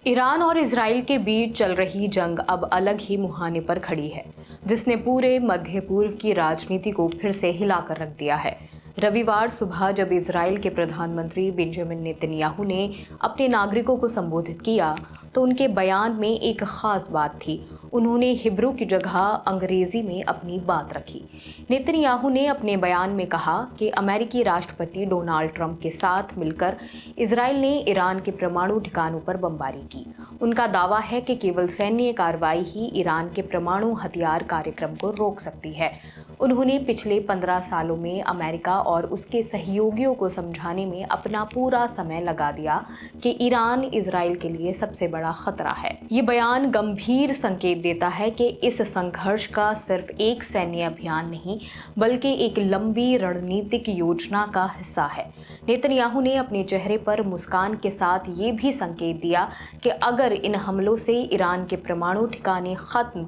Iran और Israel के बीच चल रही जंग अब अलग ही मुहाने पर खड़ी है, जिसने पूरे मध्य पूर्व की राजनीति को फिर से हिलाकर रख दिया है। रविवार सुबह जब इजराइल के प्रधानमंत्री बेंजामिन नेतन्याहू ने अपने नागरिकों को संबोधित किया, तो उनके बयान में एक खास बात थी। उन्होंने हिब्रू की जगह अंग्रेजी में अपनी बात रखी। नेतन्याहू ने अपने बयान में कहा कि अमेरिकी राष्ट्रपति डोनाल्ड ट्रंप के साथ मिलकर इजराइल ने ईरान के परमाणु ठिकानों पर बमबारी की। उनका दावा है कि केवल सैन्य कार्रवाई ही ईरान के परमाणु हथियार कार्यक्रम को रोक सकती है। उन्होंने पिछले 15 सालों में अमेरिका और उसके सहयोगियों को समझाने में अपना पूरा समय लगा दिया कि ईरान इजराइल के लिए सबसे बड़ा खतरा है। ये बयान गंभीर संकेत देता है कि इस संघर्ष का सिर्फ एक सैन्य अभियान नहीं, बल्कि एक लंबी रणनीतिक योजना का हिस्सा है। नेतन्याहू ने अपने चेहरे पर मुस्कान के साथ ये भी संकेत दिया कि अगर इन हमलों से ईरान के परमाणु ठिकाने खत्म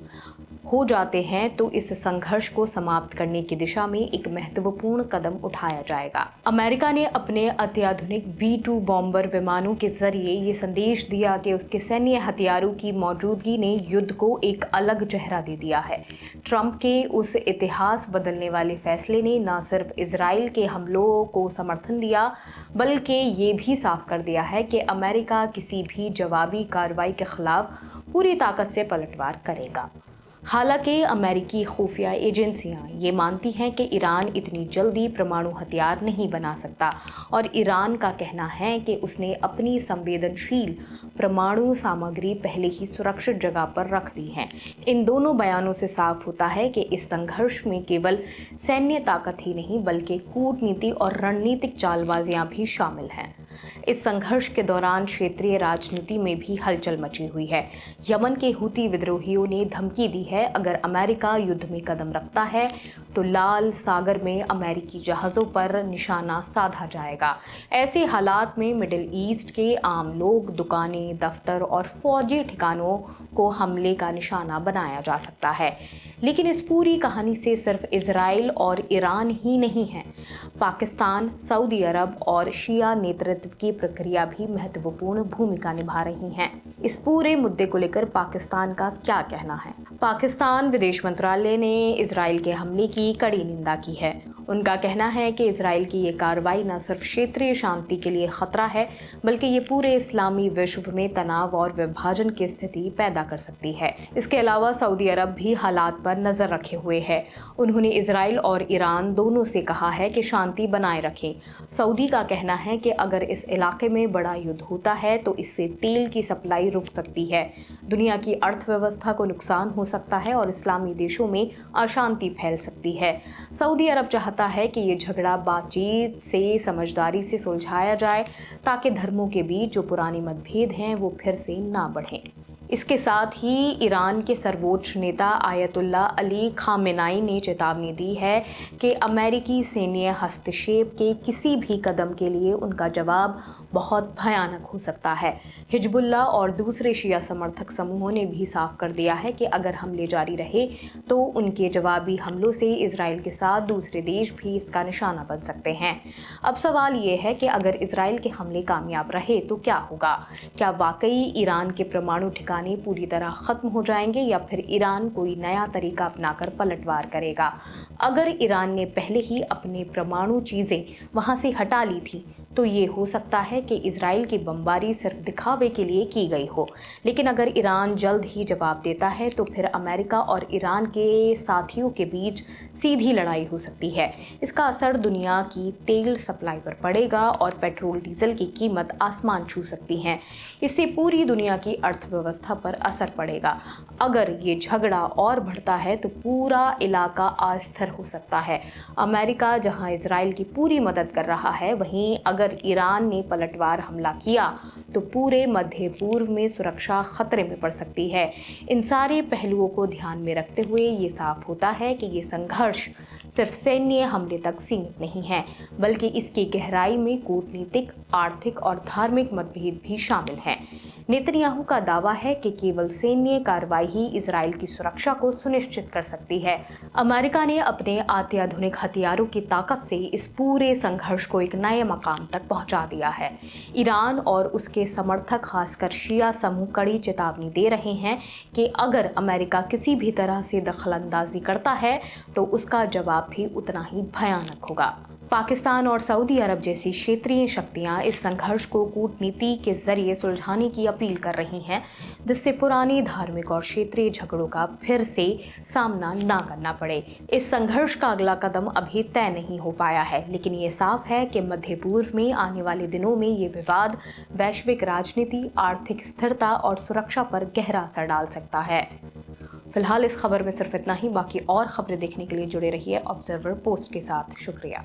हो जाते हैं तो इस संघर्ष को समाप्त करने की दिशा में एक महत्वपूर्ण कदम उठाया जाएगा। अमेरिका ने अपने अत्याधुनिक B-2 बॉम्बर विमानों के जरिए ये संदेश दिया कि उसके सैन्य हथियारों की मौजूदगी ने युद्ध को एक अलग चेहरा दे दिया है। ट्रंप के उस इतिहास बदलने वाले फैसले ने न सिर्फ इजराइल के हमलों को समर्थन दिया, बल्कि ये भी साफ कर दिया है कि अमेरिका किसी भी जवाबी कार्रवाई के खिलाफ पूरी ताकत से पलटवार करेगा। हालांकि अमेरिकी खुफिया एजेंसियां ये मानती हैं कि ईरान इतनी जल्दी परमाणु हथियार नहीं बना सकता और ईरान का कहना है कि उसने अपनी संवेदनशील परमाणु सामग्री पहले ही सुरक्षित जगह पर रख दी है। इन दोनों बयानों से साफ होता है कि इस संघर्ष में केवल सैन्य ताकत ही नहीं, बल्कि कूटनीति और रणनीतिक चालबाजियां भी शामिल हैं। इस संघर्ष के दौरान क्षेत्रीय राजनीति में भी हलचल मची हुई है। यमन के हुती विद्रोहियों ने धमकी दी है, अगर अमेरिका युद्ध में कदम रखता है तो लाल सागर में अमेरिकी जहाज़ों पर निशाना साधा जाएगा। ऐसे हालात में मिडिल ईस्ट के आम लोग, दुकानें, दफ्तर और फौजी ठिकानों को हमले का निशाना बनाया जा सकता है। लेकिन इस पूरी कहानी से सिर्फ इजराइल और ईरान ही नहीं है। पाकिस्तान, सऊदी अरब और शिया नेतृत्व की प्रक्रिया भी महत्वपूर्ण भूमिका निभा रही हैं। इस पूरे मुद्दे को लेकर पाकिस्तान का क्या कहना है? पाकिस्तान विदेश मंत्रालय ने इजराइल के हमले की कड़ी निंदा की है। उनका कहना है कि इजराइल की ये कार्रवाई न सिर्फ क्षेत्रीय शांति के लिए खतरा है, बल्कि ये पूरे इस्लामी विश्व में तनाव और विभाजन की स्थिति पैदा कर सकती है। इसके अलावा सऊदी अरब भी हालात पर नजर रखे हुए है। उन्होंने इजराइल और ईरान दोनों से कहा है कि शांति बनाए रखें। सऊदी का कहना है कि अगर इस इलाके में बड़ा युद्ध होता है तो इससे तेल की सप्लाई रुक सकती है, दुनिया की अर्थव्यवस्था को नुकसान हो सकता है और इस्लामी देशों में अशांति फैल सकती है। सऊदी अरब चाहता है कि ये झगड़ा बातचीत से, समझदारी से सुलझाया जाए, ताकि धर्मों के बीच जो पुराने मतभेद हैं वो फिर से ना बढ़ें। इसके साथ ही ईरान के सर्वोच्च नेता आयतुल्लाह अली खामेनाई ने चेतावनी दी है कि अमेरिकी सैन्य हस्तक्षेप के किसी भी कदम के लिए उनका जवाब बहुत भयानक हो सकता है। हिजबुल्लाह और दूसरे शिया समर्थक समूहों ने भी साफ कर दिया है कि अगर हमले जारी रहे तो उनके जवाबी हमलों से इजराइल के साथ दूसरे देश भी इसका निशाना बन सकते हैं। अब सवाल ये है कि अगर इजराइल के हमले कामयाब रहे तो क्या होगा? क्या वाकई ईरान के परमाणु ठिकाने पूरी तरह खत्म हो जाएंगे या फिर ईरान कोई नया तरीका अपनाकर पलटवार करेगा? अगर ईरान ने पहले ही अपने परमाणु चीजें वहां से हटा ली थी तो ये हो सकता है कि इजराइल की बमबारी सिर्फ दिखावे के लिए की गई हो। लेकिन अगर ईरान जल्द ही जवाब देता है तो फिर अमेरिका और ईरान के साथियों के बीच सीधी लड़ाई हो सकती है। इसका असर दुनिया की तेल सप्लाई पर पड़ेगा और पेट्रोल डीजल की कीमत आसमान छू सकती है। इससे पूरी दुनिया की अर्थव्यवस्था पर असर पड़ेगा। अगर ये झगड़ा और बढ़ता है तो पूरा इलाका अस्थिर हो सकता है। अमेरिका जहां इजराइल की पूरी मदद कर रहा है, वहीं अगर ईरान ने पलटवार हमला किया तो पूरे मध्य पूर्व में सुरक्षा खतरे में पड़ सकती है। इन सारे पहलुओं को ध्यान में रखते हुए ये साफ होता है कि ये संघर्ष सिर्फ सैन्य हमले तक सीमित नहीं है, बल्कि इसकी गहराई में कूटनीतिक, आर्थिक और धार्मिक मतभेद भी शामिल हैं। नेतन्याहू का दावा है कि केवल सैन्य कार्रवाई ही इजराइल की सुरक्षा को सुनिश्चित कर सकती है। अमेरिका ने अपने अत्याधुनिक हथियारों की ताकत से इस पूरे संघर्ष को एक नए मकाम तक पहुंचा दिया है। ईरान और उसके समर्थक, खासकर शिया समूह, कड़ी चेतावनी दे रहे हैं कि अगर अमेरिका किसी भी तरह से दखलंदाजी करता है तो उसका जवाब भी उतना ही भयानक होगा। पाकिस्तान और सऊदी अरब जैसी क्षेत्रीय शक्तियां इस संघर्ष को कूटनीति के जरिए सुलझाने की अपील कर रही हैं, जिससे पुरानी धार्मिक और क्षेत्रीय झगड़ों का फिर से सामना ना करना पड़े। इस संघर्ष का अगला कदम अभी तय नहीं हो पाया है, लेकिन ये साफ है कि मध्य पूर्व में आने वाले दिनों में ये विवाद वैश्विक राजनीति, आर्थिक स्थिरता और सुरक्षा पर गहरा असर डाल सकता है। फिलहाल इस खबर में सिर्फ इतना ही। बाकी और खबरें देखने के लिए जुड़े रहिए ऑब्जर्वर पोस्ट के साथ। शुक्रिया।